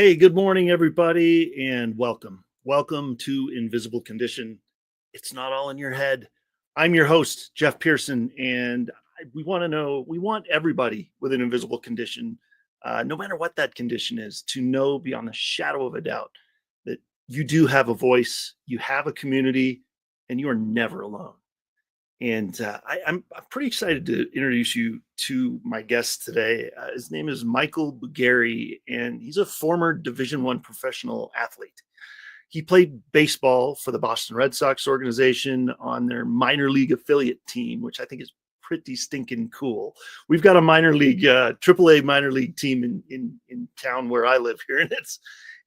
Hey, good morning, everybody, and welcome. Welcome to Invisible Condition. It's not all in your head. I'm your host, Jeff Pearson, and we want everybody with an invisible condition, no matter what that condition is, to know beyond the shadow of a doubt that you do have a voice, you have a community, and you are never alone. And I'm pretty excited to introduce you to my guest today. His name is Michael Bugary, and he's a former Division I professional athlete. He played baseball for the Boston Red Sox organization on their minor league affiliate team, which I think is pretty stinking cool. We've got a minor league, AAA minor league team in town where I live here, and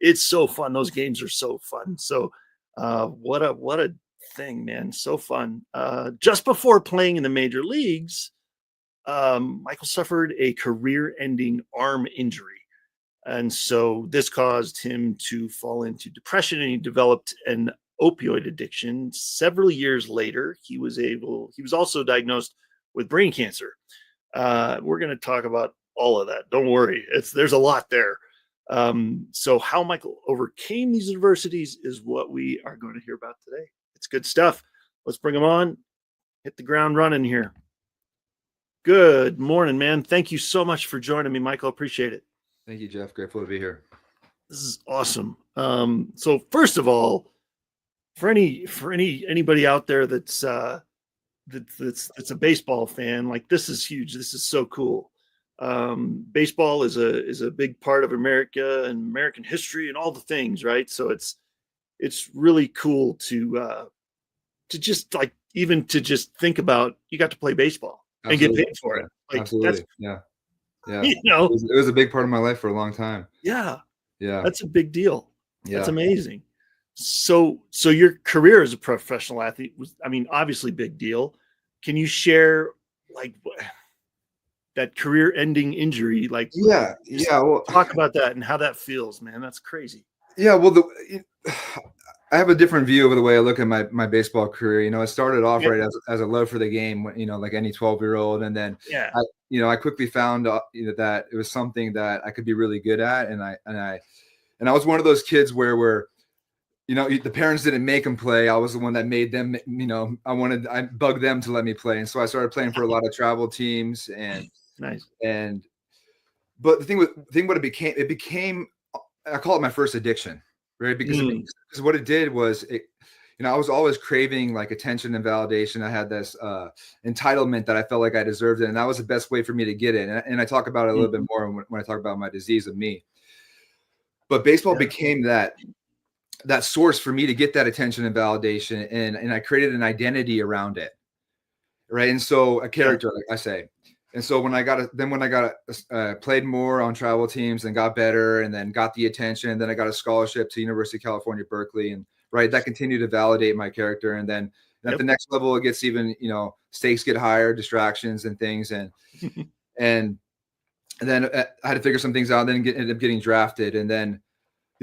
it's so fun. Those games are so fun. So what a thing, man. So fun. Just before playing in the major leagues, Michael suffered a career-ending arm injury. And so this caused him to fall into depression, and he developed an opioid addiction. Several years later, he was also diagnosed with brain cancer. We're going to talk about all of that. Don't worry. There's a lot there. So how Michael overcame these adversities is what we are going to hear about today. It's good stuff. Let's bring him on. Hit the ground running here. Good morning, man. Thank you so much for joining me, Michael. Appreciate it. Thank you, Jeff. Grateful to be here. This is awesome. So first of all, for anybody out there that's a baseball fan, like, this is huge. This is so cool. Baseball is a big part of America and American history and all the things, right? So it's really cool to just think about you got to play baseball. Absolutely. And get paid for it. Like, absolutely. Yeah. You know, it was a big part of my life for a long time. Yeah. Yeah. That's a big deal. Yeah. That's amazing. So your career as a professional athlete was, obviously big deal. Can you share that career-ending injury? Well, talk about that and how that feels, man. That's crazy. Yeah. Well, I have a different view of the way I look at my baseball career. It started off right as a love for the game, like any 12-year-old. And then I quickly found that it was something that I could be really good at. And I was one of those kids where the parents didn't make them play. I was the one that made them, I bugged them to let me play. And so I started playing for a lot of travel teams and nice. But the thing what it became, I call it my first addiction. Right. Because what it did was I was always craving like attention and validation. I had this entitlement that I felt like I deserved it. And that was the best way for me to get it. And I talk about it a little bit more when I talk about my disease of me. But baseball became that source for me to get that attention and validation. And I created an identity around it. Right. And so a character, like I say. And so when I played more on travel teams and got better and then got the attention, and then I got a scholarship to University of California, Berkeley, and that continued to validate my character. And then at the next level, it gets even, stakes get higher, distractions and things. And, and then I had to figure some things out, and then ended up getting drafted. And then,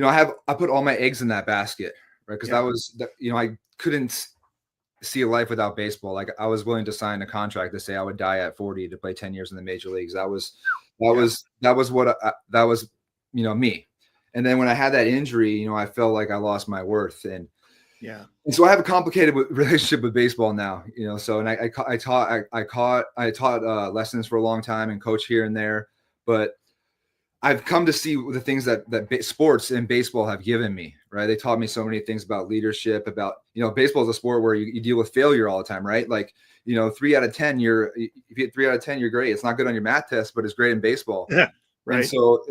I put all my eggs in that basket, right? Because that was, I couldn't see a life without baseball. Like, I was willing to sign a contract to say I would die at 40 to play 10 years in the major leagues. That was me. And then when I had that injury, I felt like I lost my worth. And so I have a complicated relationship with baseball now, so, and I taught lessons for a long time and coach here and there, but I've come to see the things that sports and baseball have given me, right? They taught me so many things about leadership, about, baseball is a sport where you deal with failure all the time, right? Like, 3 out of 10, if you get 3 out of 10, you're great. It's not good on your math test, but it's great in baseball. Yeah. Right. And so,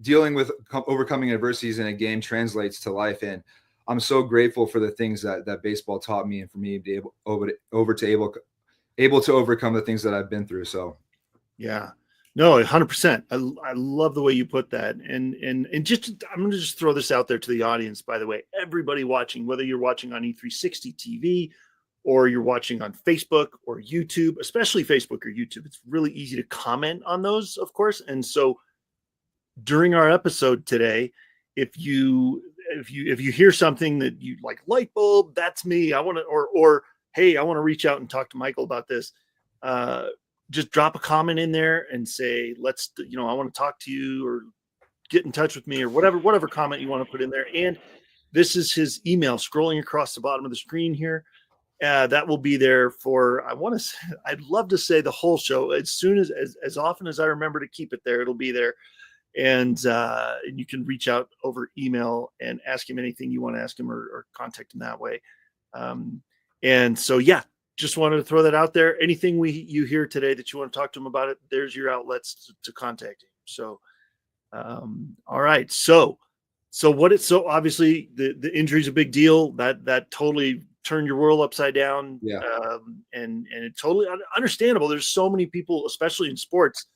dealing with overcoming adversities in a game translates to life. And I'm so grateful for the things that baseball taught me, and for me to be able to overcome the things that I've been through. So, yeah. No, 100%. I love the way you put that. And I'm going to just throw this out there to the audience, by the way. Everybody watching, whether you're watching on E360 TV or you're watching on Facebook or YouTube, especially Facebook or YouTube, it's really easy to comment on those, of course. And so during our episode today, if you hear something that you like, light bulb, that's me. I want to, or hey, I want to reach out and talk to Michael about this. Just drop a comment in there and say, I want to talk to you, or get in touch with me or whatever comment you want to put in there. And this is his email scrolling across the bottom of the screen here. That will be there for, I'd love to say the whole show. As often as I remember to keep it there, it'll be there. And you can reach out over email and ask him anything you want to ask him, or contact him that way. And so, yeah, just wanted to throw that out there. Anything you hear today that you want to talk to him about it, there's your outlets to contact him. So, all right. So obviously the injury is a big deal. That totally turned your world upside down. Yeah. And it's totally understandable. There's so many people, especially in sports,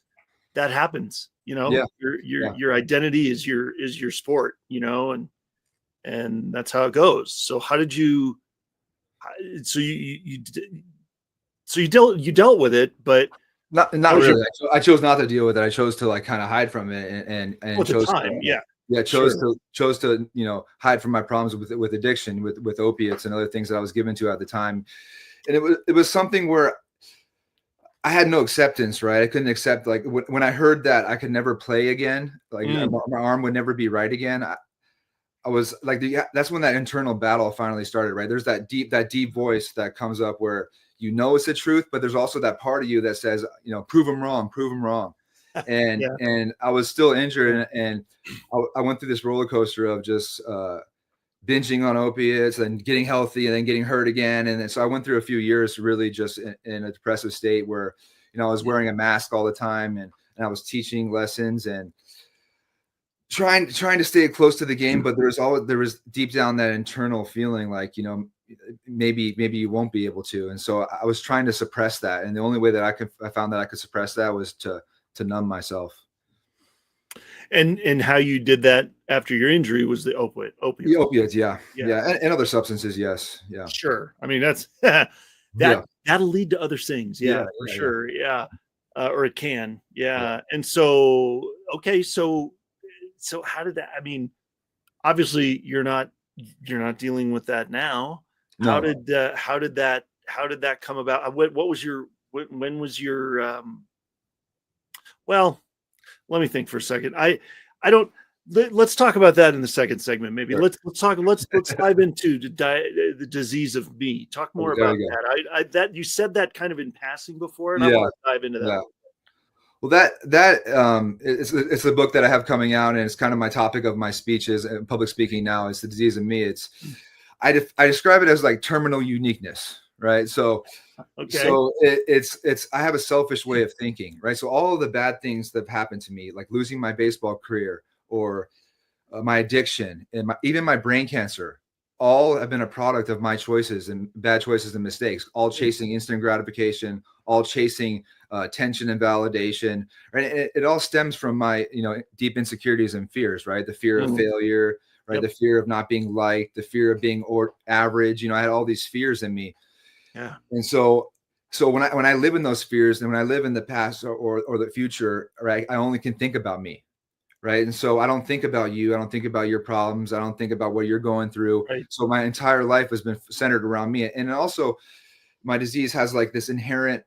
that happens. Yeah. Your identity is your sport, and that's how it goes. So how did you? So you dealt with it, but not really. I chose not to deal with it. I chose to like kind of hide from it and chose time. chose to hide from my problems with addiction, with opiates and other things that I was given to at the time. And it was something where I had no acceptance, right? I couldn't accept, like when I heard that I could never play again, like my arm would never be right again. I was like, that's when that internal battle finally started, right? There's that deep voice that comes up where it's the truth, but there's also that part of you that says, prove them wrong. And and I was still injured, and I went through this roller coaster of just binging on opiates and getting healthy and then getting hurt again. And then, so I went through a few years really just in a depressive state where, I was wearing a mask all the time and I was teaching lessons and trying to stay close to the game. But there was deep down that internal feeling like, maybe you won't be able to. And so I was trying to suppress that. And the only way that I found that I could suppress that was to numb myself. And how you did that after your injury was the opiates. The opiates, yeah. And other substances, yes, yeah. Sure. I mean, that's that'll lead to other things, for sure, or it can, And so, okay, so how did that? I mean, obviously, you're not dealing with that now. No. How did that come about? When was your well? Let me think for a second. Let's talk about that in the second segment. Maybe sure. Let's dive into the disease of me. Talk more about that. That you said that kind of in passing before, and I want to dive into that. Yeah. Well, it's a book that I have coming out, and it's kind of my topic of my speeches and public speaking now. It's the disease of me. I describe it as like terminal uniqueness, right? So. Okay. So it's I have a selfish way of thinking, right? So all of the bad things that have happened to me, like losing my baseball career or my addiction and even my brain cancer, all have been a product of my choices and bad choices and mistakes, all chasing instant gratification, all chasing attention and validation, right? It all stems from my, deep insecurities and fears, right? The fear of failure, right? The fear of not being liked, the fear of being average. I had all these fears in me. Yeah. And so when I live in those fears and when I live in the past or the future, right, I only can think about me. Right. And so I don't think about you. I don't think about your problems. I don't think about what you're going through. Right. So my entire life has been centered around me. And also my disease has like this inherent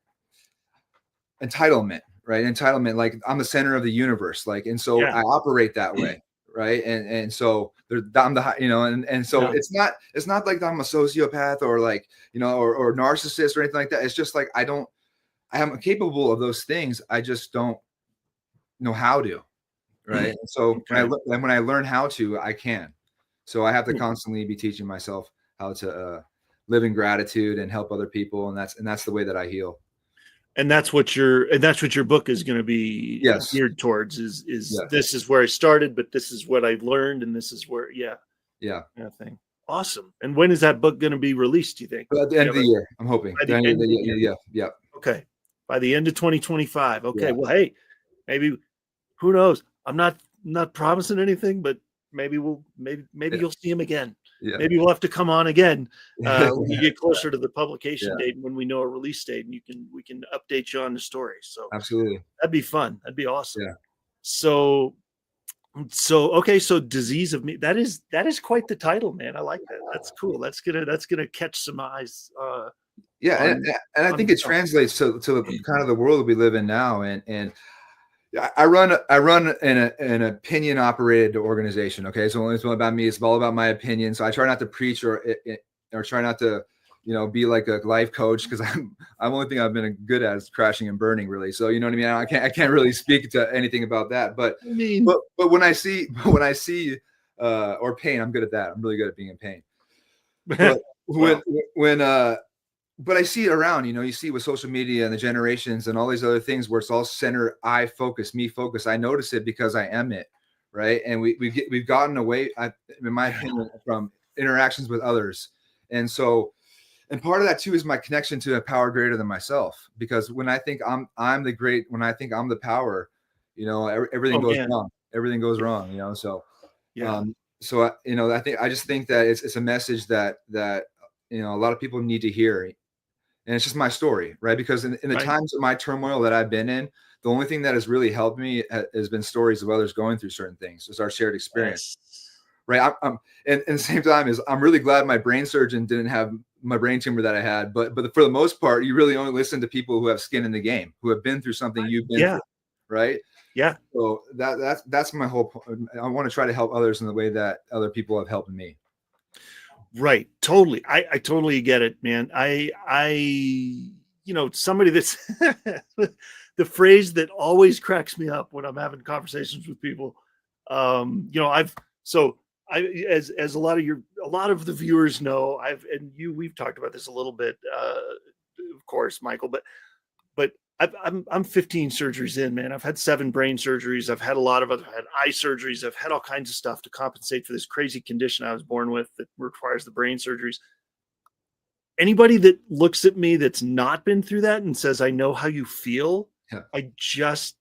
entitlement, right? Entitlement, like I'm the center of the universe. Like, and so I operate that way. Right. And so I'm the, and so it's not like I'm a sociopath or like, or narcissist or anything like that. It's just like, I am capable of those things. I just don't know how to. Right. And so when I learn how to, I can. So I have to constantly be teaching myself how to live in gratitude and help other people. And that's the way that I heal. And that's what your book is going to be geared towards is this is where I started, but this is what I've learned. And this is where, thing. Awesome. And when is that book going to be released, do you think? At the end of the year, I'm hoping. By the end of the year. Yeah. Okay. By the end of 2025. Okay. Yeah. Well, hey, maybe, who knows? I'm not promising anything, but maybe you'll see him again. Yeah. Maybe we'll have to come on again when we get closer to the publication date and when we know a release date, and we can update you on the story. So absolutely, that'd be fun. That'd be awesome. Yeah. So okay. So disease of me. That is quite the title, man. I like that. That's cool. That's gonna catch some eyes. And I think it translates to kind of the world we live in now, and I run an opinion operated organization. Okay. So it's all about me. It's all about my opinion. So I try not to preach or try not to, be like a life coach. Cause I'm only thing I've been good at is crashing and burning really. So, you know what I mean? I can't really speak to anything about that, but when I see, or pain, I'm good at that. I'm really good at being in pain. But but I see it around, you see with social media and the generations and all these other things where it's all center, I focus, me focus. I notice it because I am it. Right. And we've gotten away, in my opinion, from interactions with others. And so, and part of that too is my connection to a power greater than myself, because when I think I'm the great, when I think I'm the power, everything goes wrong. Everything goes wrong, so, so, I just think that it's a message that, a lot of people need to hear. And it's just my story, right? Because in the times of my turmoil that I've been in, the only thing that has really helped me has been stories of others going through certain things. It's our shared experience, right? And at the same time I'm really glad my brain surgeon didn't have my brain tumor that I had, but for the most part, you really only listen to people who have skin in the game, who have been through something you've been through, right? Yeah. So that's my whole point. I want to try to help others in the way that other people have helped me. Right. Totally. I totally get it, man. Somebody that's the phrase that always cracks me up when I'm having conversations with people. As a lot of the viewers know, we've talked about this a little bit, of course, Michael, but I'm 15 surgeries in, man. I've had 7 brain surgeries. I've had I've had eye surgeries. I've had all kinds of stuff to compensate for this crazy condition I was born with that requires the brain surgeries. Anybody that looks at me that's not been through that and says, I know how you feel, I just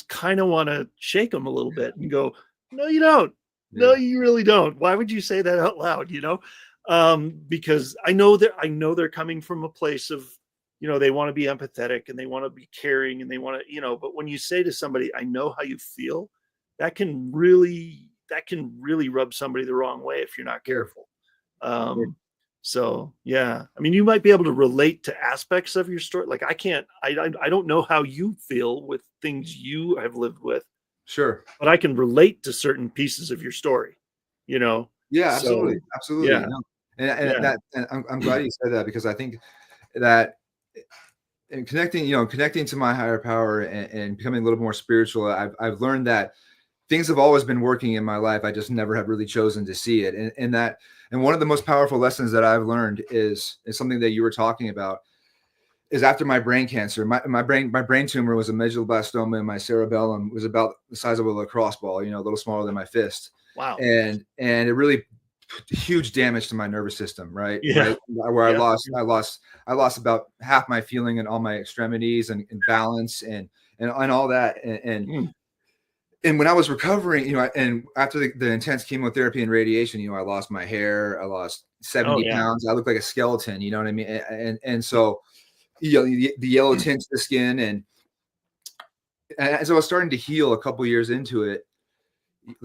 kind of want to shake them a little bit and go, no, you don't. No, you really don't. Why would you say that out loud? Because I know they're coming from a place of, they want to be empathetic and they want to be caring and they want to, but when you say to somebody, I know how you feel, that can really rub somebody the wrong way if you're not careful. So, yeah, I mean, you might be able to relate to aspects of your story. Like I don't know how you feel with things you have lived with. Sure. But I can relate to certain pieces of your story, Yeah, absolutely. Absolutely. Yeah. And I'm glad you said that, because I think that and connecting to my higher power and becoming a little more spiritual, I've learned that things have always been working in my life. I just never have really chosen to see it. And one of the most powerful lessons that I've learned is something that you were talking about, is after my brain cancer, my brain tumor was a medulloblastoma, and my cerebellum was about the size of a lacrosse ball, a little smaller than my fist. Wow. And it really huge damage to my nervous system, right? Yeah. Right? Where I lost about half my feeling in all my extremities and balance and all that. And when I was recovering, and after the intense chemotherapy and radiation, I lost my hair, I lost 70 pounds. I looked like a skeleton, you know what I mean? And so, the yellow tint to the skin. And as I was starting to heal a couple years into it,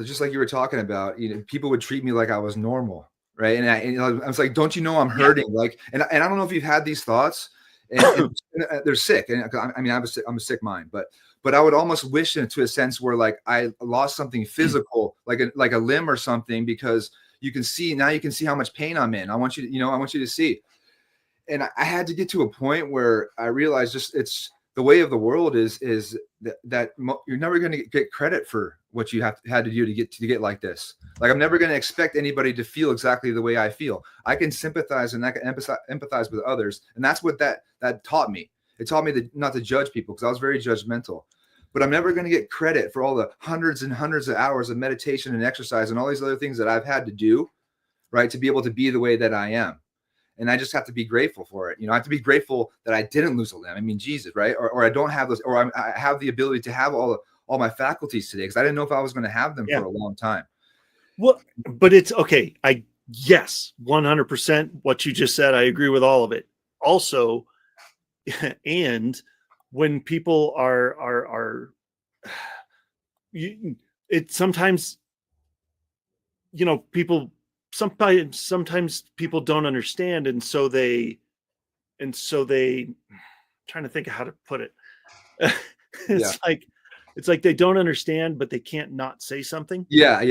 just like you were talking about, people would treat me like I was normal. Right. And I was like, don't you know I'm hurting? Like, and I don't know if you've had these thoughts, and they're sick. And I mean, I'm a sick mind, but I would almost wish into a sense where like I lost something physical, like a limb or something, because you can see how much pain I'm in. I want you to see. And I had to get to a point where I realized just it's the way of the world is that you're never going to get credit for what you had to do to get like this. Like, I'm never going to expect anybody to feel exactly the way I feel. I can sympathize and I can empathize with others. And that's what that taught me. It taught me not to judge people, because I was very judgmental. But I'm never going to get credit for all the hundreds and hundreds of hours of meditation and exercise and all these other things that I've had to do, right, to be able to be the way that I am. And I just have to be grateful for it. I have to be grateful that I didn't lose a limb. I mean, Jesus, right? Or I don't have those, or I have the ability to have all my faculties today, because I didn't know if I was going to have them for a long time. Well, but it's okay. Yes, 100% what you just said. I agree with all of it. Also, and when people it sometimes, people, sometimes people don't understand. And so they I'm trying to think of how to put it. It's like, it's like they don't understand, but they can't not say something. Yeah.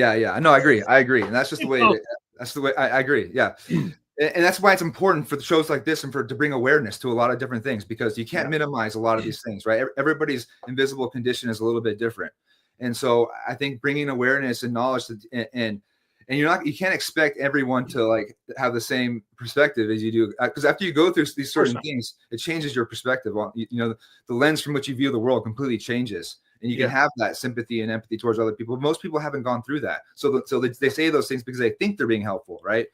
No, I agree. And that's just the way, I agree. Yeah. And that's why it's important for the shows like this and to bring awareness to a lot of different things, because you can't minimize a lot of these things, right? Everybody's invisible condition is a little bit different. And so I think bringing awareness and knowledge and you can't expect everyone to like have the same perspective as you do, because after you go through these certain things, it changes your perspective on, the lens from which you view the world completely changes. And you can have that sympathy and empathy towards other people. Most people haven't gone through that. So they say those things because they think they're being helpful, right?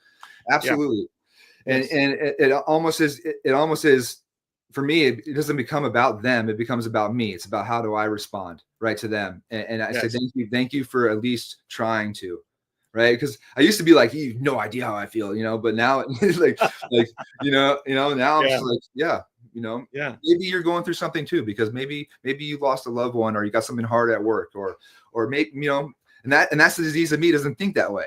Absolutely. Yeah. And it almost is for me, it doesn't become about them. It becomes about me. It's about how do I respond right to them. And I say, thank you for at least trying to, right? Because I used to be like, you have no idea how I feel, but now like, now I'm just like, maybe you're going through something too, because maybe you lost a loved one, or you got something hard at work, or maybe, and that's the disease of me doesn't think that way,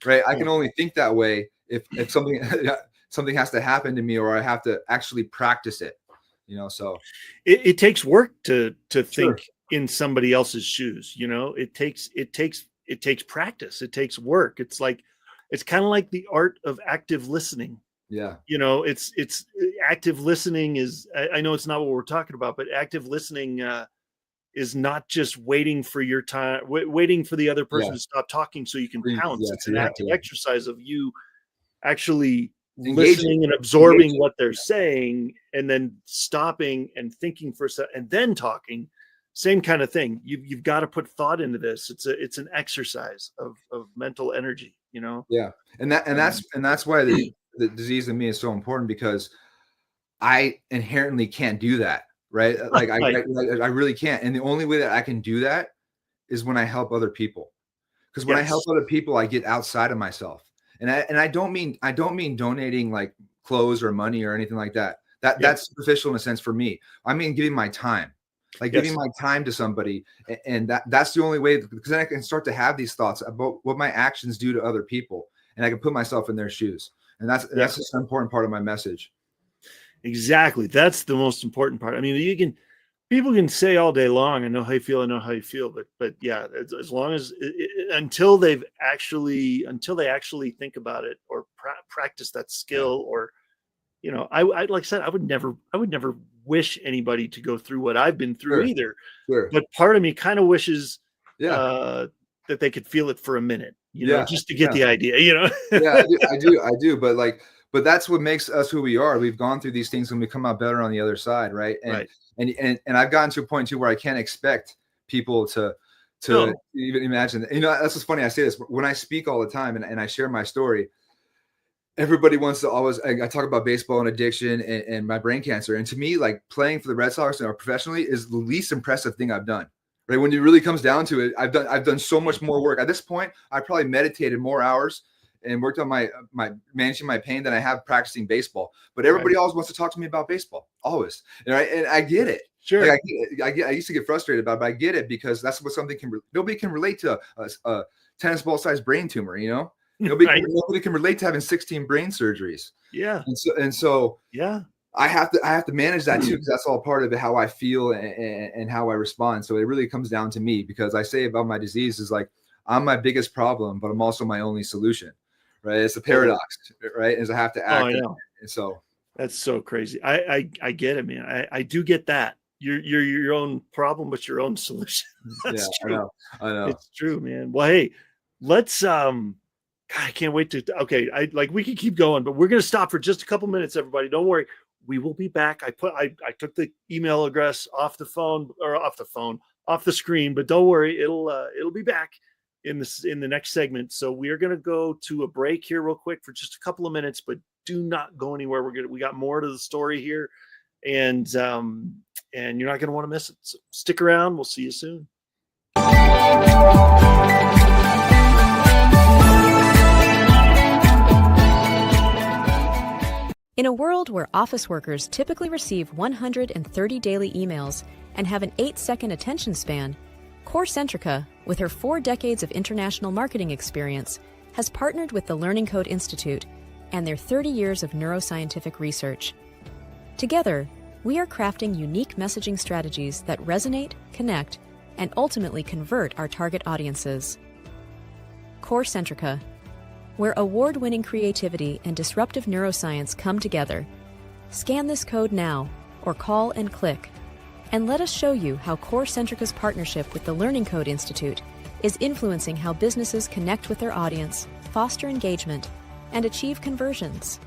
right? I can only think that way if something has to happen to me, or I have to actually practice it, so it takes work to think in somebody else's shoes. It takes practice. It takes work. It's kind of like the art of active listening. Yeah. It's active listening is, I know it's not what we're talking about, but active listening is not just waiting for your time, waiting for the other person to stop talking so you can pounce. It's an active exercise of you actually listening and absorbing what they're saying, and then stopping and thinking for a second and then talking. Same kind of thing. You've got to put thought into this. It's an exercise of mental energy, Yeah. And that's why the disease in me is so important, because I inherently can't do that. Right. Like I really can't. And the only way that I can do that is when I help other people. Because when I help other people, I get outside of myself. And I don't mean donating like clothes or money or anything like that. That's superficial in a sense for me. I mean, giving my time. Like giving my time to somebody, and that's the only way, because then I can start to have these thoughts about what my actions do to other people, and I can put myself in their shoes. And that's just an important part of my message. Exactly. That's the most important part. I mean, people can say all day long, I know how you feel, but yeah, as long as until they actually think about it or practice that skill, or I like I said, I would never wish anybody to go through what I've been through either. Sure. But part of me kind of wishes that they could feel it for a minute, just to get the idea, Yeah, I do. But that's what makes us who we are. We've gone through these things and we come out better on the other side. Right. And I've gotten to a point too where I can't expect people to even imagine that. That's what's funny. I say this when I speak all the time and I share my story. Everybody wants to always, I talk about baseball and addiction and my brain cancer. And to me, like playing for the Red Sox or professionally is the least impressive thing I've done. Right. When it really comes down to it, I've done so much more work. At this point, I probably meditated more hours and worked on my managing my pain than I have practicing baseball. But everybody always wants to talk to me about baseball. Always. And I get it. Sure. Like I used to get frustrated about it, but I get it, because that's what nobody can relate to a tennis ball sized brain tumor, Nobody can relate to having 16 brain surgeries. Yeah. And so I have to manage that too, because that's all part of it, how I feel and how I respond. So it really comes down to me, because I say about my disease is like, I'm my biggest problem, but I'm also my only solution. Right. It's a paradox, right? As I have to act. I know. And so that's so crazy. I get it, man. I do get that. You're your own problem, but your own solution. That's true. I know. It's true, man. Well, hey, let's God, I can't wait to. Okay, we can keep going, but we're going to stop for just a couple minutes. Everybody, don't worry. We will be back. I took the email address off the screen, but don't worry, it'll be back in the next segment. So we are going to go to a break here real quick for just a couple of minutes, but do not go anywhere. We got more to the story here, and you're not going to want to miss it. So stick around. We'll see you soon. In a world where office workers typically receive 130 daily emails and have an 8-second attention span, CoreCentrica, with her 4 decades of international marketing experience, has partnered with the Learning Code Institute and their 30 years of neuroscientific research. Together, we are crafting unique messaging strategies that resonate, connect, and ultimately convert our target audiences. Core Centrica, where award-winning creativity and disruptive neuroscience come together. Scan this code now, or call and click, and let us show you how Core Centrica's partnership with the Learning Code Institute is influencing how businesses connect with their audience, foster engagement, and achieve conversions.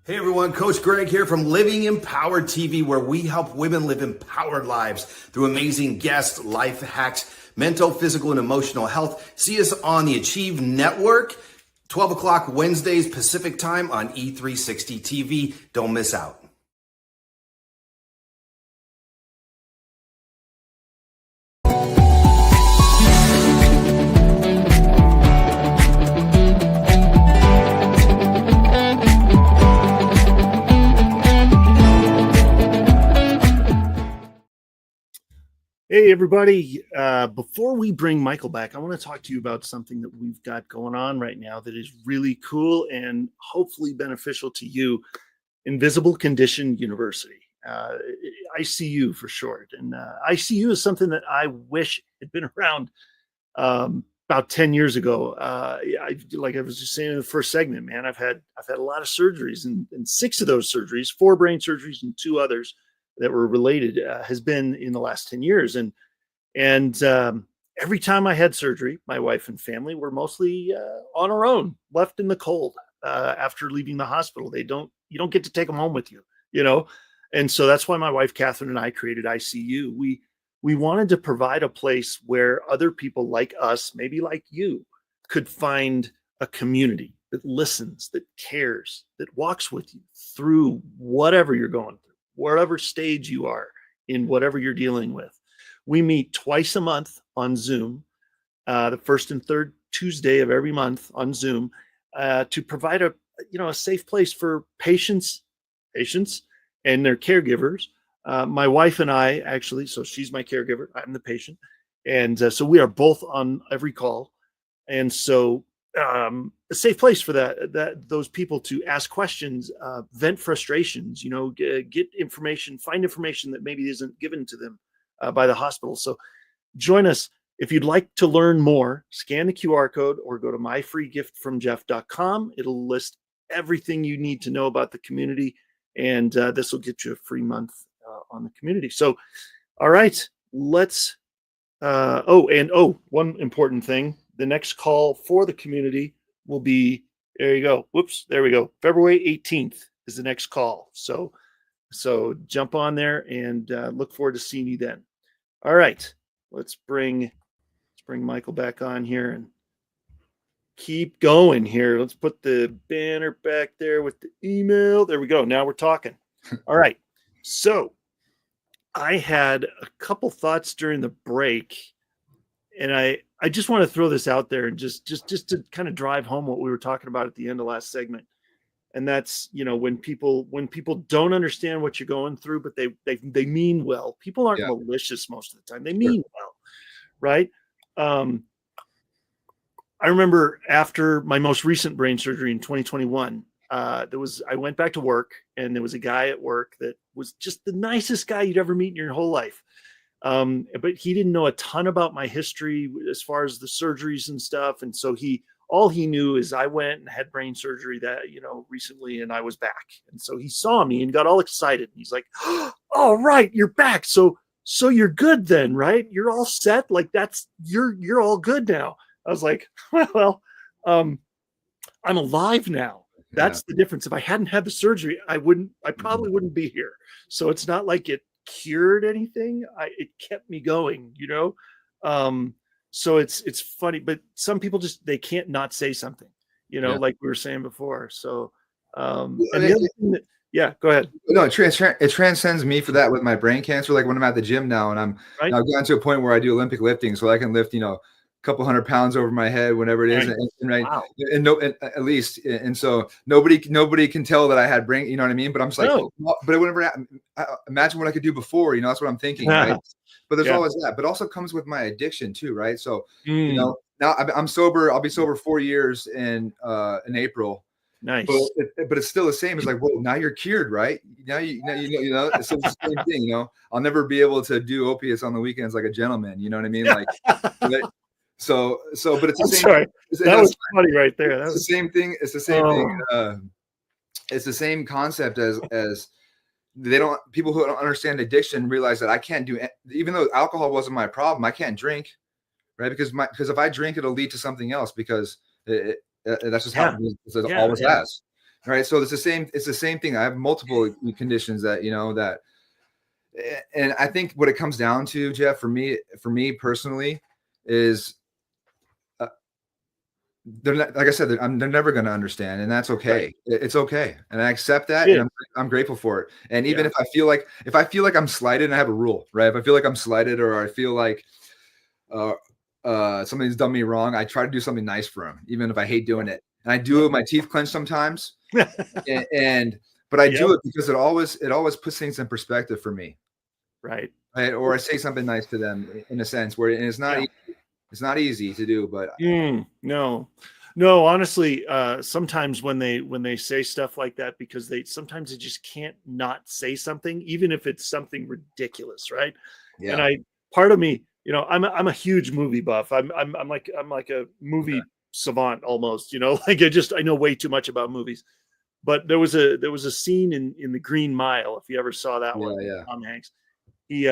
Hey everyone, Coach Greg here from Living Empowered TV, where we help women live empowered lives through amazing guests, life hacks, mental, physical, and emotional health. See us on the Achieve Network, 12 o'clock Wednesdays Pacific time on E360 TV. Don't miss out. Hey, everybody. Before we bring Michael back, I want to talk to you about something that we've got going on right now that is really cool and hopefully beneficial to you. Invisible Condition University, ICU for short. And ICU is something that I wish had been around about 10 years ago. Like I was just saying in the first segment, man, I've had a lot of surgeries, and 6 of those surgeries, 4 brain surgeries and 2 others that were related, has been in the last 10 years. And every time I had surgery, my wife and family were mostly on our own, left in the cold after leaving the hospital. You don't get to take them home with you, you know? And so that's why my wife, Catherine, and I created ICU. We wanted to provide a place where other people like us, maybe like you, could find a community that listens, that cares, that walks with you through whatever you're going through, wherever stage you are in whatever you're dealing with. We meet twice a month on Zoom, the first and third Tuesday of every month on Zoom, to provide a safe place for patients and their caregivers. My wife and I, actually, so she's my caregiver, I'm the patient. And so we are both on every call. And so a safe place for those people to ask questions, vent frustrations, get information, find information that maybe isn't given to them by the hospital. So join us. If you'd like to learn more, scan the QR code or go to myfreegiftfromjeff.com. It'll list everything you need to know about the community, and this will get you a free month on the community. So, all right, let's, one important thing. The next call for the community will be, there you go. Whoops, there we go. February 18th is the next call. So jump on there and look forward to seeing you then. All right, let's bring Michael back on here and keep going here. Let's put the banner back there with the email. There we go. Now we're talking. All right. So I had a couple thoughts during the break, and I just want to throw this out there and just to kind of drive home what we were talking about at the end of last segment. And that's, when people don't understand what you're going through, but they mean well. People aren't malicious most of the time. They mean well, right? I remember after my most recent brain surgery in 2021, I went back to work, and there was a guy at work that was just the nicest guy you'd ever meet in your whole life. But he didn't know a ton about my history as far as the surgeries and stuff. And so all he knew is I went and had brain surgery that, recently, and I was back. And so he saw me and got all excited. He's like, "Oh, right, you're back. So you're good then, right? You're all set. Like you're all good now." I was like, well, I'm alive now. That's the difference. If I hadn't had the surgery, I probably wouldn't be here. So it's not like it cured anything. It kept me going, So it's funny, but some people they can't not say something. Yeah. like we were saying before. So, and And the other thing yeah, go ahead. No, it transcends me for that with my brain cancer. Like when I'm at the gym now and Right. I've gotten to a point where I do Olympic lifting, so I can lift, a couple 100 pounds over my head, whenever it is. Right. And right. Wow. And no, at least. And so nobody can tell that I had brain, you know what I mean? But I'm just like, No. but it would never imagine what I could do before, that's what I'm thinking. Right. But there's always that, but also comes with my addiction too. Right. So, now I'm sober. I'll be sober 4 years in April. Nice. But it's still the same. It's like, well, now you're cured, right? Now you know, it's the same thing. I'll never be able to do opiates on the weekends like a gentleman. You know what I mean? Like, so, but it's the same. Sorry, that was funny right there. It's the same thing. It's the same thing. It's the same concept as people who don't understand addiction realize that I can't do, even though alcohol wasn't my problem, I can't drink, right? Because if I drink, it'll lead to something else, because that's just how it always has. Right. So it's the same thing. I have multiple conditions that, and I think what it comes down to, Jeff, for me personally, is they're not, like I said, they're never going to understand, and that's okay. Right. It's okay. And I accept that. And I'm grateful for it. And even if I feel like I'm slighted, and I have a rule, right? If I feel like I'm slighted, or I feel like, something's done me wrong, I try to do something nice for him, even if I hate doing it. And I do it with my teeth clenched sometimes. but I do it because it always puts things in perspective for me. Right. Or I say something nice to them, in a sense where it's not easy. It's not easy to do, but no, honestly, sometimes when they say stuff like that, because sometimes they just can't not say something, even if it's something ridiculous. Right. Yeah. And part of me, I'm a huge movie buff. I'm like a movie savant almost, like I know way too much about movies. But there was a scene in The Green Mile, if you ever saw that one. Tom Hanks. He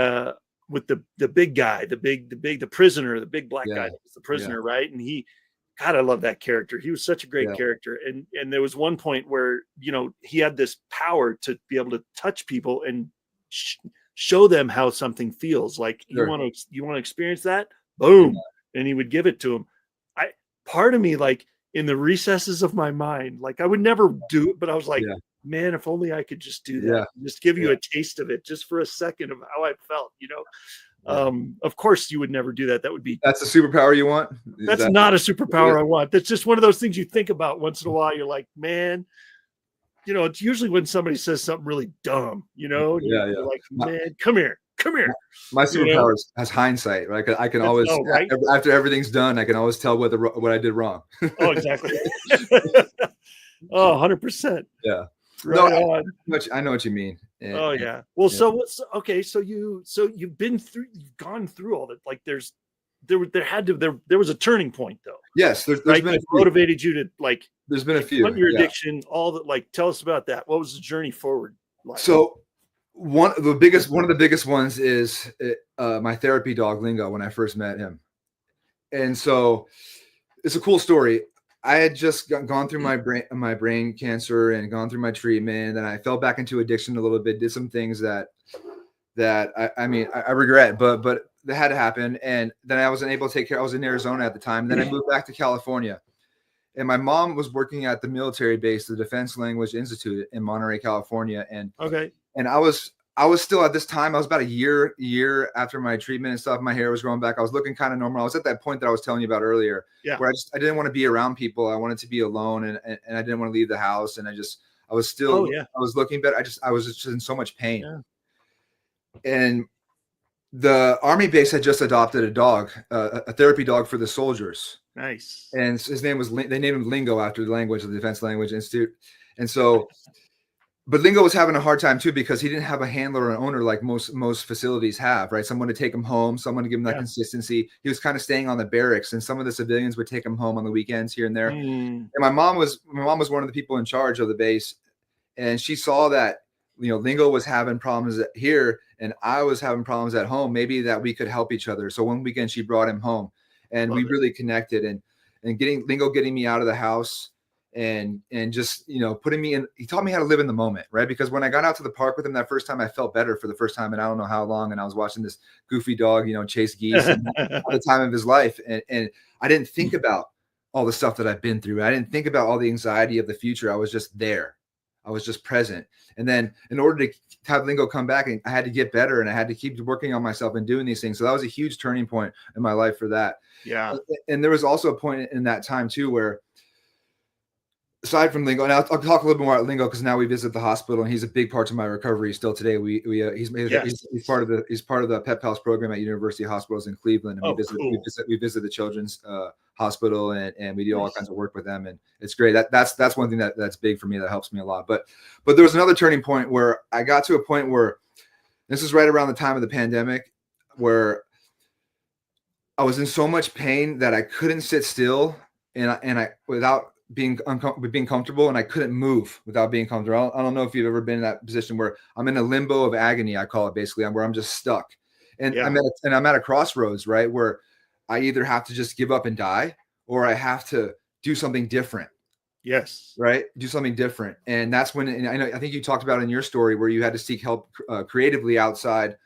with the big guy, the prisoner, the big black guy, the prisoner, right? And God, I love that character. He was such a great character. And there was one point where, he had this power to be able to touch people and show them how something feels. Like, you want to experience that? Boom. And he would give it to him. Part of me, like, in the recesses of my mind, like, I would never do it, but I was like, man, if only I could just do that. Just give you a taste of it, just for a second, of how I felt, Of course you would never do that. That's a superpower you want? That's not a superpower I want. That's just one of those things you think about once in a while. You're like, man, it's usually when somebody says something really dumb, you're like, man, come here. My superpower has hindsight, right? I can always, after everything's done, I can always tell what I did wrong. Oh, exactly. 100%. Yeah. Right. I know what you mean. Well, so you've gone through all that. Like, there was a turning point, though. Yes, there's been a few. Motivated you to, like, there's been a few. Your addiction, all that. Like, tell us about that. What was the journey forward like? So one of the biggest ones is my therapy dog Lingo, when I first met him. And so it's a cool story. I had just gone through my brain cancer and gone through my treatment, and I fell back into addiction a little bit, did some things that I regret, but that had to happen. And then I wasn't able to take care. I was in Arizona at the time. Then I moved back to California, and my mom was working at the military base, the Defense Language Institute in Monterey, California. And I was still, at this time, I was about a year after my treatment and stuff. My hair was growing back. I was looking kind of normal. I was at that point that I was telling you about earlier, where I didn't want to be around people. I wanted to be alone, and I didn't want to leave the house. And I was still, I was looking better. I was just in so much pain. Yeah. And the Army base had just adopted a dog, a therapy dog for the soldiers. Nice. And his name they named him Lingo after the language of the Defense Language Institute. And so, but Lingo was having a hard time too, because he didn't have a handler or an owner like most facilities have, right? Someone to take him home, someone to give him that consistency. He was kind of staying on the barracks, and some of the civilians would take him home on the weekends here and there. And my mom was one of the people in charge of the base, and she saw that, Lingo was having problems here, and I was having problems at home. Maybe that we could help each other. So one weekend she brought him home, and we really connected, and getting me out of the house. And just, putting me in, he taught me how to live in the moment, right? Because when I got out to the park with him that first time, I felt better for the first time, and I don't know how long. And I was watching this goofy dog, chase geese all the time of his life. And I didn't think about all the stuff that I've been through. I didn't think about all the anxiety of the future. I was just there. I was just present. And then in order to have lingo come back, I had to get better, and I had to keep working on myself and doing these things. So that was a huge turning point in my life for that. Yeah. And there was also a point in that time too, where aside from lingo, and I'll talk a little bit more about lingo because now we visit the hospital, and he's a big part of my recovery still today. He's part of the Pep Pals program at University Hospitals in Cleveland, and we visit the children's hospital, and we do all kinds of work with them, and it's great. That's one thing that's big for me, that helps me a lot. But there was another turning point where I got to a point where, this is right around the time of the pandemic, where I was in so much pain that I couldn't sit still, and I without being comfortable, and I couldn't move without being comfortable. I don't know if you've ever been in that position where I'm in a limbo of agony, I call it, basically, where I'm just stuck. And I'm at a crossroads, right, where I either have to just give up and die, or I have to do something different. Yes. Right. Do something different. And that's when, and I think you talked about in your story where you had to seek help creatively outside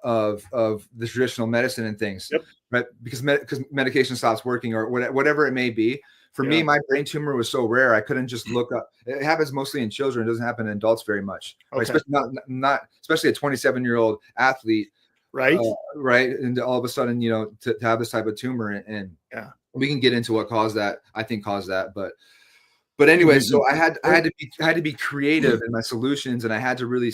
of the traditional medicine and things. Yep. Right. Because medication stops working, or whatever it may be. For me, my brain tumor was so rare, I couldn't just look up. It happens mostly in children. It doesn't happen in adults very much. Okay. Right? Especially a 27-year-old athlete. Right. Right. And all of a sudden, to have this type of tumor, and we can get into what caused that. I think caused that, but anyway, so I had to be creative in my solutions, and I had to really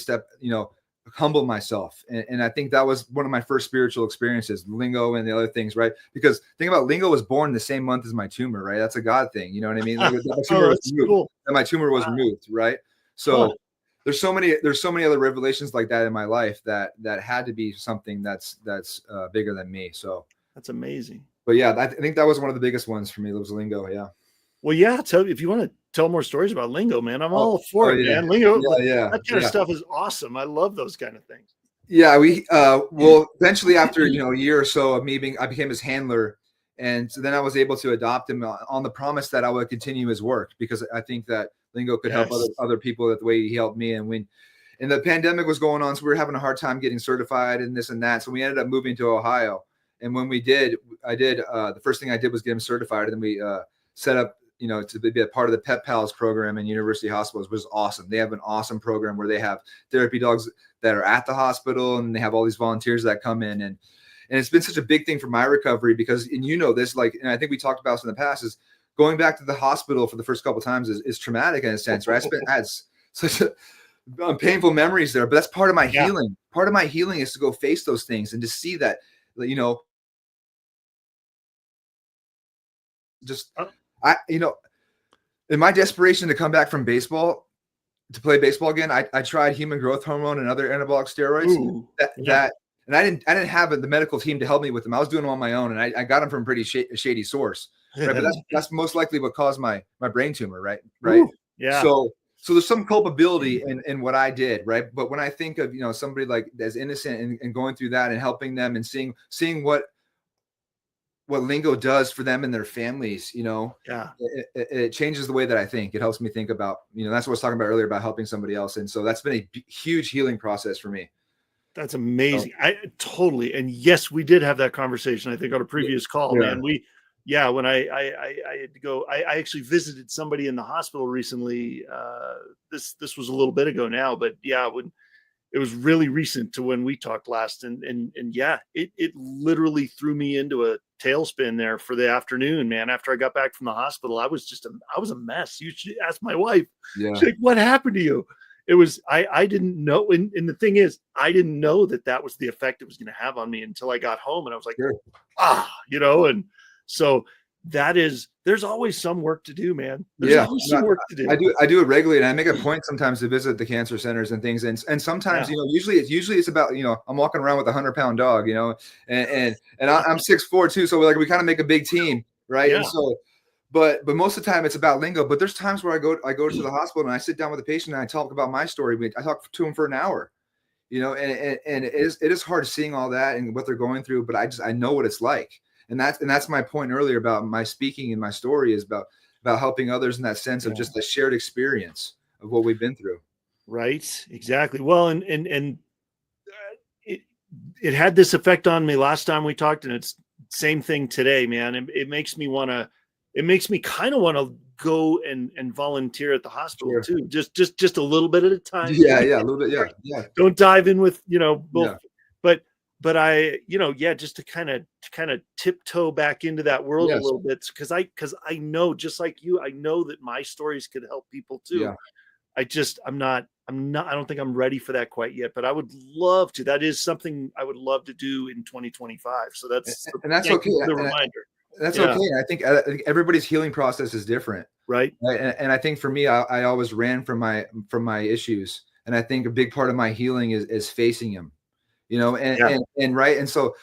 humble myself. And I think that was one of my first spiritual experiences, lingo and the other things, right? Because think about, lingo was born the same month as my tumor, right? That's a God thing. You know what I mean? My tumor was removed, right? So there's so many other revelations like that in my life that had to be something that's bigger than me. So that's amazing. But yeah, I think that was one of the biggest ones for me. It was lingo. Yeah. Well, yeah. If you want to tell more stories about lingo, man, I'm all for it, man. Lingo, that kind of stuff is awesome. I love those kind of things. Yeah, well, eventually after a year or so of me I became his handler, and so then I was able to adopt him on the promise that I would continue his work, because I think that lingo could help other people the way he helped me. And the pandemic was going on, so we were having a hard time getting certified and this and that. So we ended up moving to Ohio, and when we did, the first thing I did was get him certified, and then we set up, to be a part of the Pep Pals program in University Hospitals. Was awesome. They have an awesome program where they have therapy dogs that are at the hospital, and they have all these volunteers that come in, and it's been such a big thing for my recovery, because, and this, and I think we talked about this in the past, is going back to the hospital for the first couple of times is traumatic in a sense, right? I had such painful memories there, but that's part of my healing. Part of my healing is to go face those things and to see that, in my desperation to come back from baseball, to play baseball again, I tried human growth hormone and other anabolic steroids. And I didn't have the medical team to help me with them. I was doing them on my own, and I got them from a pretty shady source. Right? But that's most likely what caused my brain tumor, right? Right. Ooh, yeah. So there's some culpability in what I did, right? But when I think of somebody like as innocent and going through that and helping them and seeing what lingo does for them and their families, it changes the way that I think. It helps me think about, that's what I was talking about earlier about helping somebody else. And so that's been a huge healing process for me. That's amazing. I totally. And yes, we did have that conversation, I think, on a previous call, man. When I had to go, I actually visited somebody in the hospital recently. This was a little bit ago now, but when it was really recent to when we talked last, and it literally threw me into a tailspin there for the afternoon, man. After I got back from the hospital, I was a mess. You should ask my wife. Yeah. She's like, what happened to you? It was, I didn't know. And the thing is, I didn't know that was the effect it was going to have on me until I got home. And I was like, and so there's always some work to do, man. There's always some work to do. I do it regularly, and I make a point sometimes to visit the cancer centers and things. And sometimes, usually it's about, I'm walking around with a 100-pound dog, and I'm 6'4" too. So we kind of make a big team. Right. Yeah. And so, but most of the time it's about lingo, but there's times where I go to the hospital and I sit down with a patient and I talk about my story. I talk to him for an hour, and it is hard seeing all that and what they're going through, but I know what it's like. And that's my point earlier about my speaking and my story is about helping others in that sense of just the shared experience of what we've been through. Right. Exactly. Well, and it had this effect on me last time we talked, and it's same thing today, man. It makes me want to it makes me kind of want to go and volunteer at the hospital Sure. too. Just a little bit at a time. Yeah, a little bit. Yeah. Don't dive in with, both, Yeah. but I, just to kind of tiptoe back into that world a Yes. little bit. Cause I know, just like you, I know that my stories could help people too. Yeah. I don't think I'm ready for that quite yet, but I would love to. That is something I would love to do in 2025. So that's okay. The reminder. That's okay. I think everybody's healing process is different. Right. And I think for me, I always ran from my issues. And I think a big part of my healing is facing them, and right. And so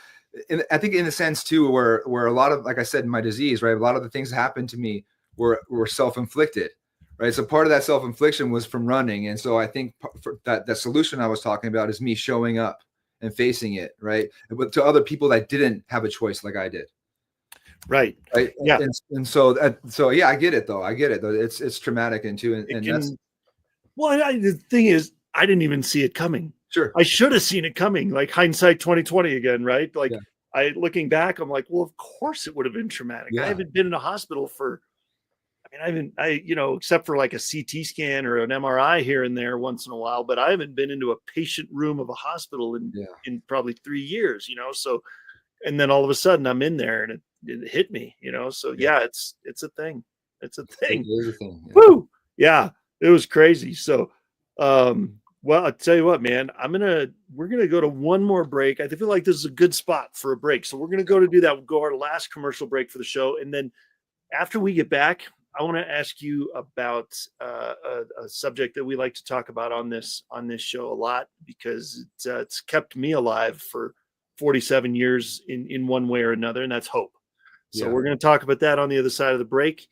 I think in a sense too, where a lot of, like I said, my disease, right, a lot of the things that happened to me were self-inflicted. Right. So part of that self-infliction was from running. And so I think that solution I was talking about is me showing up and facing it. Right. But to other people that didn't have a choice like I did. Right. Yeah. And so I get it though. It's traumatic and the thing is, I didn't even see it coming. Sure. I should have seen it coming, like hindsight 2020 again. Right. Like looking back, I'm like, well, of course it would have been traumatic. Yeah. I haven't been in a hospital except for like a CT scan or an MRI here and there once in a while, but I haven't been into a patient room of a hospital in probably 3 years, so, and then all of a sudden I'm in there and it hit me, so it's a thing. It's a thing. It is a thing. Yeah. Woo! Yeah, it was crazy. So, well, I'll tell you what, man, we're going to go to one more break. I feel like this is a good spot for a break. So we're going to go to do that. We'll go our last commercial break for the show. And then after we get back, I want to ask you about a subject that we like to talk about on this show a lot, because it's kept me alive for 47 years in one way or another, and that's hope. So we're going to talk about that on the other side of the break.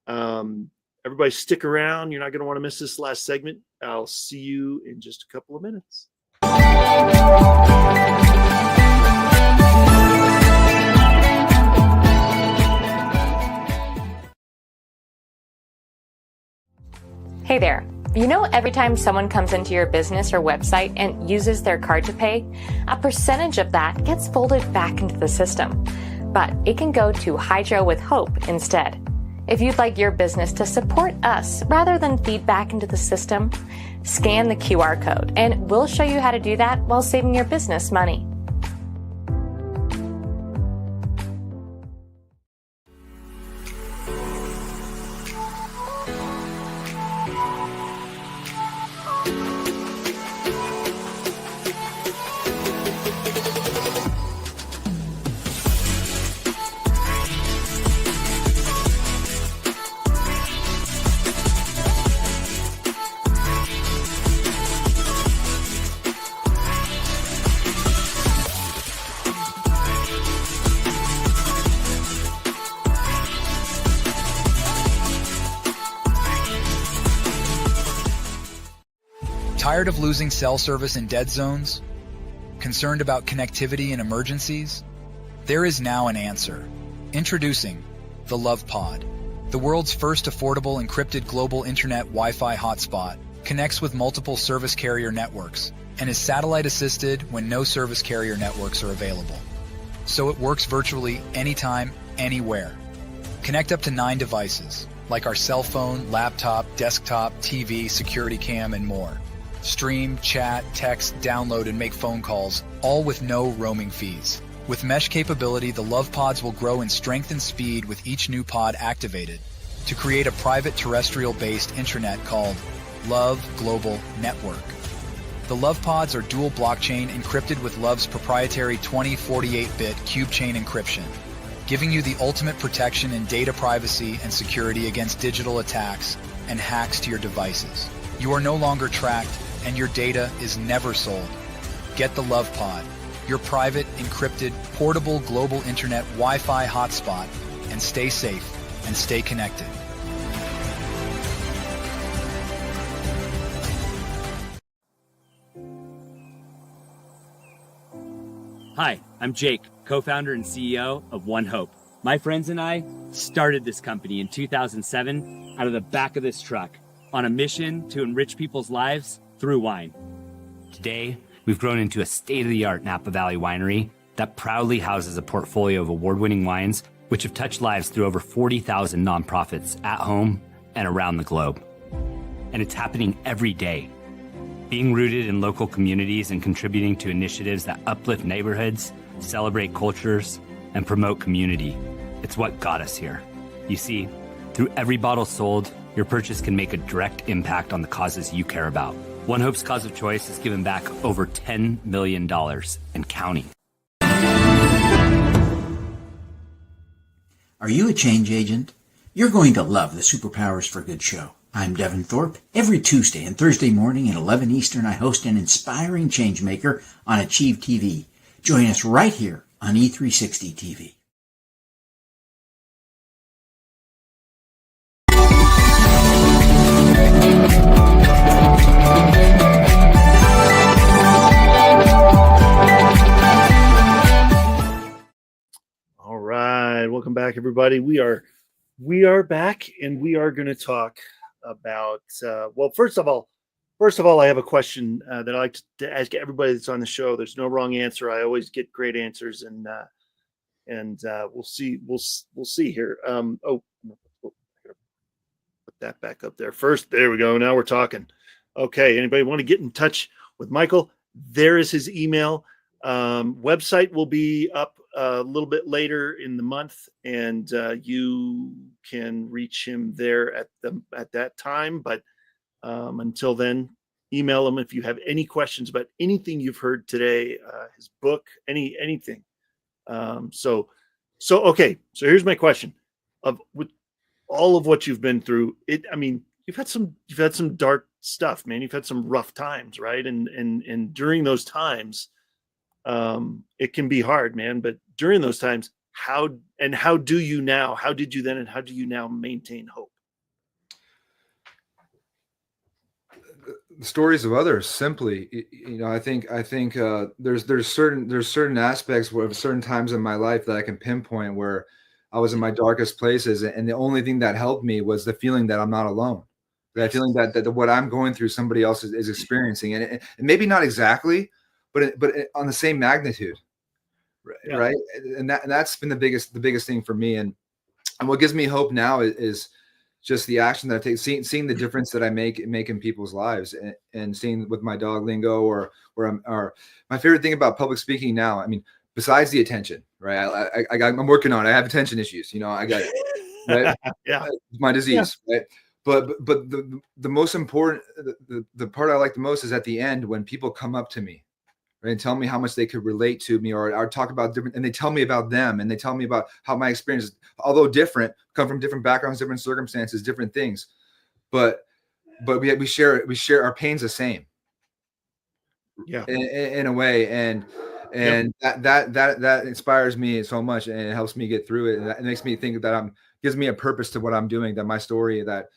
Everybody stick around. You're not going to want to miss this last segment. I'll see you in just a couple of minutes. Hey there. Every time someone comes into your business or website and uses their card to pay, a percentage of that gets folded back into the system. But it can go to Hydro with Hope instead. If you'd like your business to support us rather than feed back into the system, scan the QR code and we'll show you how to do that while saving your business money. Tired of losing cell service in dead zones? Concerned about connectivity in emergencies? There is now an answer. Introducing the Love Pod. The world's first affordable encrypted global internet Wi-Fi hotspot connects with multiple service carrier networks and is satellite assisted when no service carrier networks are available. So it works virtually anytime, anywhere. Connect up to 9 devices, like our cell phone, laptop, desktop, TV, security cam, and more. Stream, chat, text, download, and make phone calls, all with no roaming fees. With mesh capability, the Love Pods will grow in strength and speed with each new pod activated to create a private terrestrial-based intranet called Love Global Network. The Love Pods are dual blockchain encrypted with Love's proprietary 2048-bit cube chain encryption, giving you the ultimate protection in data privacy and security against digital attacks and hacks to your devices. You are no longer tracked, and your data is never sold. Get the Love Pod, your private, encrypted, portable global internet Wi-Fi hotspot, and stay safe and stay connected. Hi, I'm Jake, co-founder and CEO of One Hope. My friends and I started this company in 2007 out of the back of this truck on a mission to enrich people's lives through wine. Today, we've grown into a state-of-the-art Napa Valley winery that proudly houses a portfolio of award-winning wines which have touched lives through over 40,000 nonprofits at home and around the globe. And it's happening every day. Being rooted in local communities and contributing to initiatives that uplift neighborhoods, celebrate cultures, and promote community. It's what got us here. You see, through every bottle sold, your purchase can make a direct impact on the causes you care about. One Hope's cause of choice has given back over $10 million and counting. Are you a change agent? You're going to love the Superpowers for Good show. I'm Devin Thorpe. Every Tuesday and Thursday morning at 11 Eastern, I host an inspiring change maker on Achieve TV. Join us right here on E360 TV. All right, welcome back, everybody. We are back, and we are going to talk about. Well, first of all, I have a question that I like to ask everybody that's on the show. There's no wrong answer. I always get great answers, and we'll see. We'll see here. Put that back up there first. There we go. Now we're talking. Okay. Anybody want to get in touch with Michael? There is his email. Website will be up a little bit later in the month, and you can reach him there at that time. But until then, email him if you have any questions about anything you've heard today, his book, anything. So okay. So here's my question: with all of what you've been through, you've had some dark stuff, man. You've had some rough times, right? And during those times, it can be hard, man. But during those times, how do you now? How did you then, and how do you now maintain hope? The stories of others, simply, I think there's certain aspects of certain times in my life that I can pinpoint where I was in my darkest places, and the only thing that helped me was the feeling that I'm not alone. That feeling that what I'm going through, somebody else is experiencing, and maybe not exactly, but on the same magnitude, right? And that's been the biggest thing for me, and what gives me hope now is just the action that I take, seeing the difference that I make in people's lives, and seeing with my dog Lingo, or my favorite thing about public speaking now. I mean, besides the attention, right? I'm working on it. I have attention issues. I got it. Right? Yeah, My disease, right? But the most important, the part I like the most is at the end when people come up to me, right, and tell me how much they could relate to me, or talk about different, and they tell me about them, and they tell me about how my experiences, although different, come from different backgrounds, different circumstances, different things, but we share our pains the same, in a way, and that inspires me so much, and it helps me get through it, and it makes me think that gives me a purpose to what I'm doing, that my story, that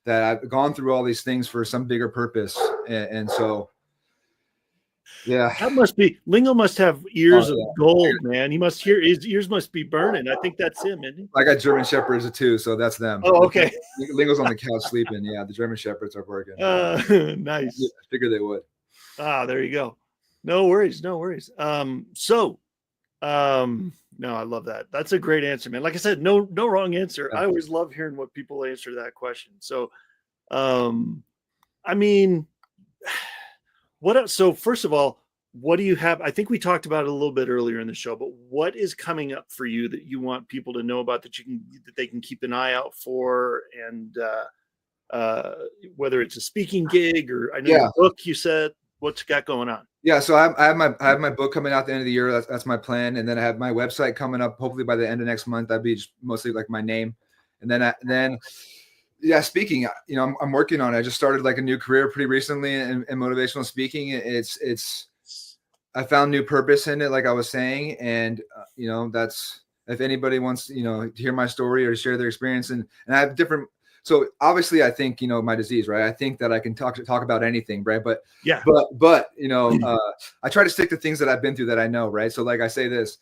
I've gone through all these things for some bigger purpose, and so. Yeah, that must be Lingo. Must have ears of gold, man. He must hear, his ears must be burning. I think that's him, isn't he? I got German Shepherds too, so that's them. Oh, okay. Lingo's on the couch sleeping. Yeah, the German Shepherds are working. Nice. I figured they would. There you go. No worries. No, I love that. That's a great answer, man. Like I said, no wrong answer. I always love hearing what people answer to that question. So, what else? So first of all, what do you have? I think we talked about it a little bit earlier in the show, but what is coming up for you that you want people to know about, that they can keep an eye out for, and whether it's a speaking gig, or I know your book, you said, what's you got going on? Yeah, so I have my book coming out at the end of the year. That's my plan, and then I have my website coming up hopefully by the end of next month. That'd be just mostly like my name, and then. Yeah, speaking, I'm working on it. I just started like a new career pretty recently in motivational speaking. I found new purpose in it, like I was saying. And, that's, if anybody wants, to hear my story or to share their experience, and I have different, so obviously I think, my disease, right? I think that I can talk about anything, right? But I try to stick to things that I've been through that I know, right? So like I say this,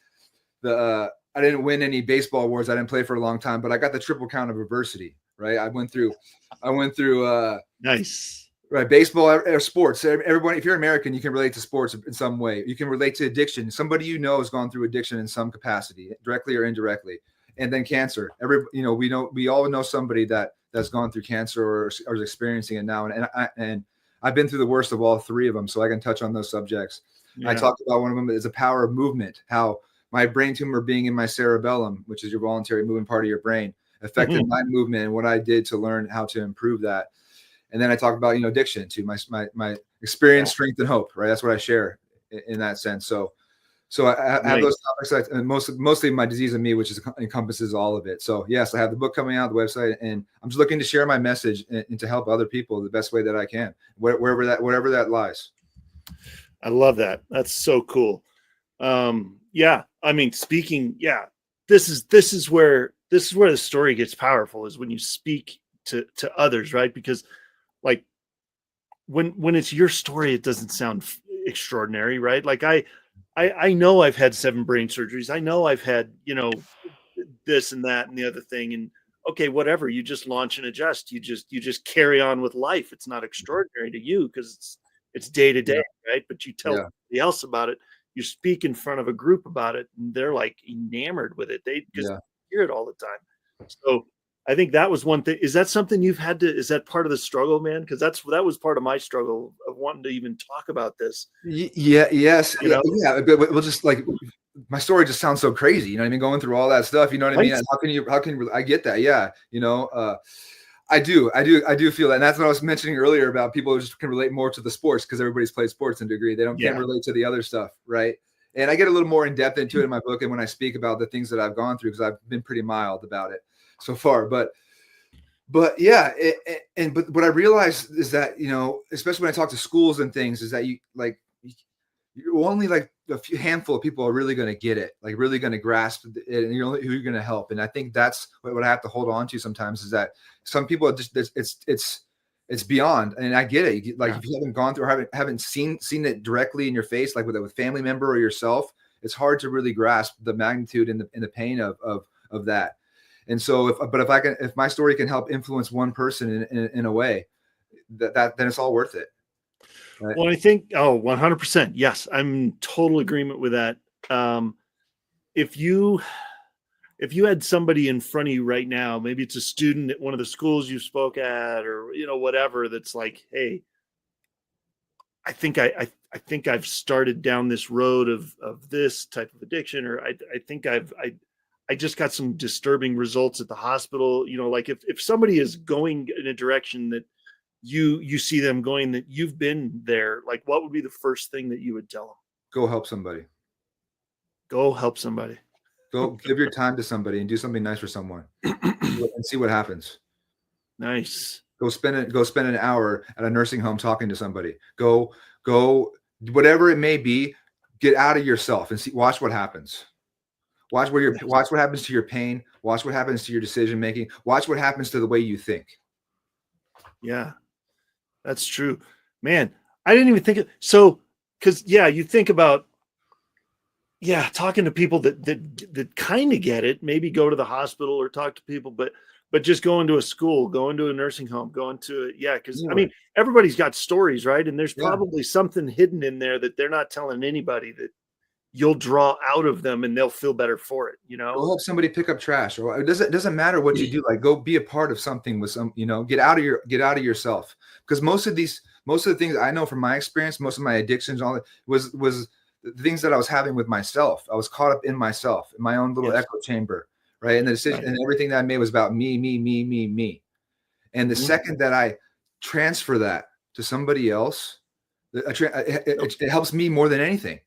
I didn't win any baseball awards. I didn't play for a long time, but I got the triple count of adversity. Right. I went through nice. Right. Baseball or sports. Everybody, if you're American, you can relate to sports in some way. You can relate to addiction. Somebody has gone through addiction in some capacity, directly or indirectly. and then cancer. We all know somebody that's gone through cancer or is experiencing it now. And I've been through the worst of all three of them, so I can touch on those subjects. I talked about one of them is the power of movement, how my brain tumor being in my cerebellum, which is your voluntary moving part of your brain, affected my movement and what I did to learn how to improve that. And then I talked about, addiction to my experience, strength, and hope, right? That's what I share in that sense. So I have those topics, and mostly my Disease of Me, which encompasses all of it. So yes, I have the book coming out, the website, and I'm just looking to share my message and to help other people the best way that I can, wherever that lies. I love that. That's so cool. Yeah. I mean, this is where the story gets powerful, is when you speak to others, right? Because like when it's your story, it doesn't sound extraordinary, right? Like I know I've had 7 brain surgeries. I know I've had, this and that and the other thing. And okay, whatever, you just launch and adjust. You just carry on with life. It's not extraordinary to you because it's day to day, right? But you tell somebody else about it. You speak in front of a group about it, and they're like enamored with it. They just hear it all the time. So I think that was one thing. Is that something you've had to? Is that part of the struggle, man? Because that was part of my struggle of wanting to even talk about this. Yes. But we'll just like, my story just sounds so crazy. You know what I mean? Going through all that stuff. You know what I mean? And how can I get that? Yeah. I do feel that. And that's what I was mentioning earlier about people who just can relate more to the sports because everybody's played sports in a degree. They can't relate to the other stuff. Right. And I get a little more in depth into it in my book. And when I speak about the things that I've gone through, because I've been pretty mild about it so far, but yeah. But what I realized is that, especially when I talk to schools and things, is that you're only like a few handful of people are really going to get it, like really going to grasp it, and you're only who you're going to help. And I think that's what I have to hold on to sometimes, is that some people are just, it's beyond. And I get it. Like if you haven't gone through or haven't seen it directly in your face, like with a family member or yourself, it's hard to really grasp the magnitude and the pain of that. And so if my story can help influence one person in a way, then it's all worth it. Right. Well, I think, 100%. Yes, I'm in total agreement with that. If you had somebody in front of you right now, maybe it's a student at one of the schools you spoke at, or, whatever, that's like, hey, I think I've started down this road of this type of addiction, or I think I just got some disturbing results at the hospital. Like if somebody is going in a direction that you see them going, that you've been there, like what would be the first thing that you would tell them? Go help somebody. Go help somebody. Go give your time to somebody and do something nice for someone and see what happens. Nice. Go spend an hour at a nursing home talking to somebody. Go whatever it may be, get out of yourself and watch what happens. Watch what happens to your pain. Watch what happens to your decision making. Watch what happens to the way you think. Yeah. That's true, man. I didn't even think of because you think about talking to people that kind of get it, maybe go to the hospital or talk to people, but just going to a school, going to a nursing home, going to because I mean everybody's got stories, right? And there's probably something hidden in there that they're not telling anybody that you'll draw out of them, and they'll feel better for it. Go help somebody pick up trash, or it doesn't matter what you do. Like go be a part of something with some, get out of yourself. Because most of the things I know from my experience, most of my addictions, all that was the things that I was having with myself. I was caught up in myself, in my own little echo chamber, right? And the decision and everything that I made was about me. And the second that I transfer that to somebody else, it helps me more than anything.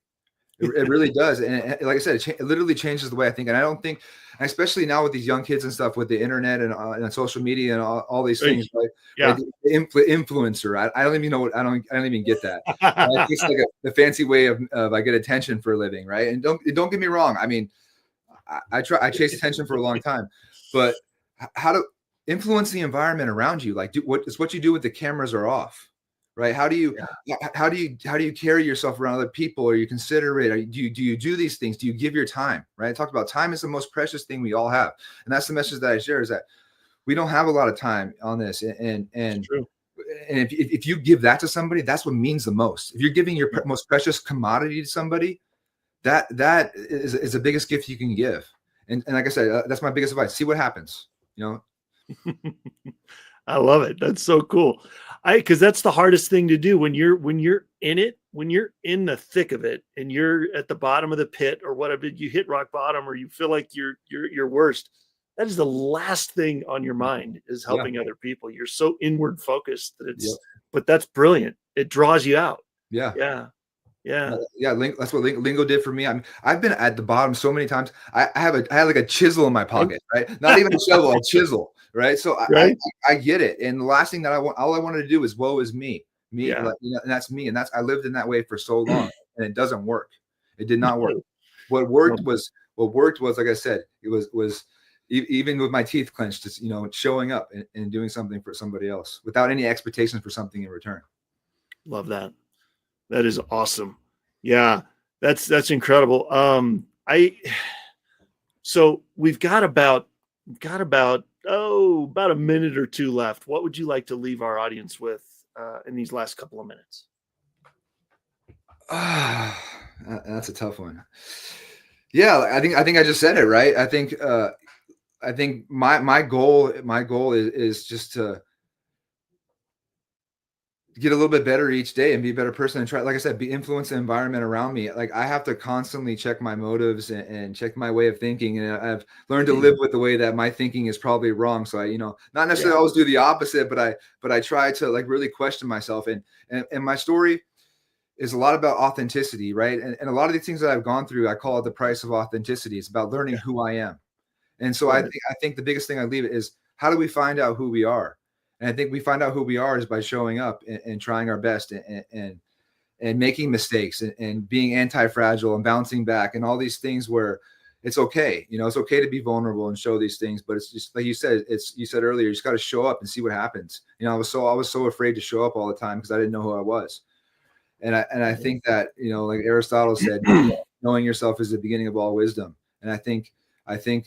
It really does. And like I said, it literally changes the way I think. And I don't think, especially now with these young kids and stuff, with the internet and social media and all these things, right? Yeah. Like the influencer. I don't even know I don't even get that. It's like the fancy way of I get attention for a living, right? And don't get me wrong. I mean, I chase attention for a long time, but how to influence the environment around you? Like, what you do with the cameras are off. Right? How do you carry yourself around other people? Are you considerate? Do you do these things? Do you give your time? Right? I talked about time is the most precious thing we all have, and that's the message that I share, is that we don't have a lot of time on this. And if you give that to somebody, that's what means the most. If you're giving your most precious commodity to somebody, that is the biggest gift you can give. And like I said, that's my biggest advice. See what happens, I love it. That's so cool. Because that's the hardest thing to do when you're in it, when you're in the thick of it, and you're at the bottom of the pit or whatever, you hit rock bottom, or you feel like you're worst. That is the last thing on your mind, is helping other people. You're so inward focused that it's, but that's brilliant. It draws you out. Yeah. That's what Lingo did for me. I've been at the bottom so many times. I had like a chisel in my pocket, right? Not even a shovel, a chisel, right? So I get it. And the last thing that all I wanted to do was, woe is me, and that's me. And I lived in that way for so long, and it doesn't work. It did not work. What worked was, like I said, it was even with my teeth clenched, just, showing up and doing something for somebody else without any expectations for something in return. Love that. That is awesome. Yeah, that's incredible. So we've got about a minute or two left. What would you like to leave our audience with in these last couple of minutes? That's a tough one. Yeah, I think I just said it, right? I think my goal is just to get a little bit better each day and be a better person, and try, like I said, influence the environment around me. Like, I have to constantly check my motives and check my way of thinking. And I've learned to live with the way that my thinking is probably wrong. So I, not necessarily always do the opposite, but I try to like really question myself. And my story is a lot about authenticity, right? And a lot of these things that I've gone through, I call it the price of authenticity. It's about learning who I am. And so I think the biggest thing I leave is, how do we find out who we are? And I think we find out who we are is by showing up and trying our best and making mistakes and being anti-fragile and bouncing back and all these things where it's okay. It's okay to be vulnerable and show these things, but it's just like you said, you said earlier, you just got to show up and see what happens. I was so afraid to show up all the time because I didn't know who I was. And I think that, like Aristotle said, knowing yourself is the beginning of all wisdom. And I think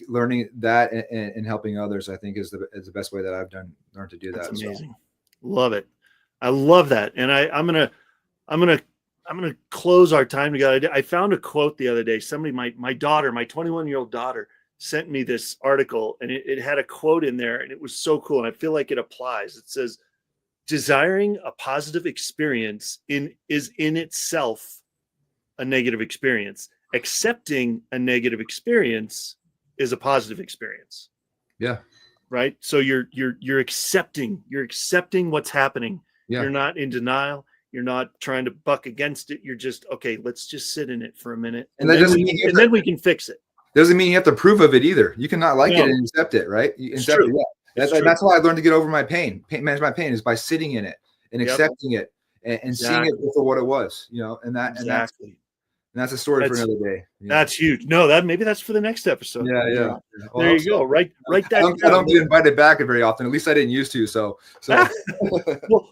learning that and helping others, I think is the best way that I've learned to do that. That's amazing. So. Love it. I love that. And I'm going to close our time together. I found a quote the other day. Somebody, my daughter, my 21-year-old daughter, sent me this article, and it had a quote in there, and it was so cool. And I feel like it applies. It says, desiring a positive experience is in itself a negative experience. Accepting a negative experience is a positive experience. Yeah. Right. So you're accepting what's happening. Yeah. You're not in denial. You're not trying to buck against it. You're just, okay, let's just sit in it for a minute. And then we can fix it. Doesn't mean you have to approve of it either. You can not like it and accept it. Right. It's true. That's how I learned to get over my pain, manage my pain, is by sitting in it and accepting it and seeing it for what it was, and that's a story for another day. That's huge. No, maybe that's for the next episode. Yeah. Well, there you go. Write that down. I don't get invited back very often. At least I didn't used to. So.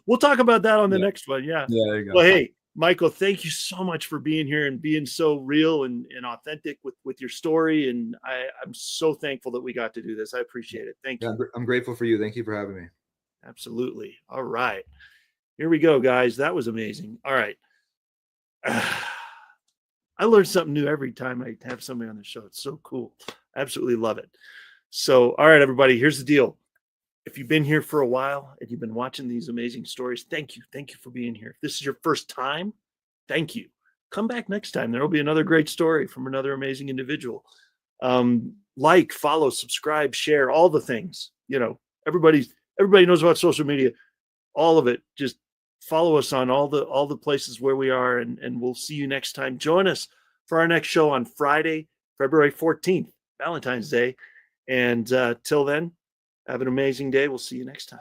We'll talk about that on the next one. Yeah. Yeah. There you go. Well, hey, Michael, thank you so much for being here and being so real and authentic with your story. And I'm so thankful that we got to do this. I appreciate it. Thank you. I'm grateful for you. Thank you for having me. Absolutely. All right. Here we go, guys. That was amazing. All right. I learn something new every time I have somebody on the show. It's so cool. I absolutely love it. So, all right, everybody, here's the deal. If you've been here for a while and you've been watching these amazing stories, thank you. Thank you for being here. If this is your first time, thank you. Come back next time. There will be another great story from another amazing individual. Like, follow, subscribe, share, all the things. Everybody knows about social media. All of it. Just follow us on all the places where we are, and we'll see you next time. Join us for our next show on Friday, February 14th, Valentine's Day. And till then, have an amazing day. We'll see you next time.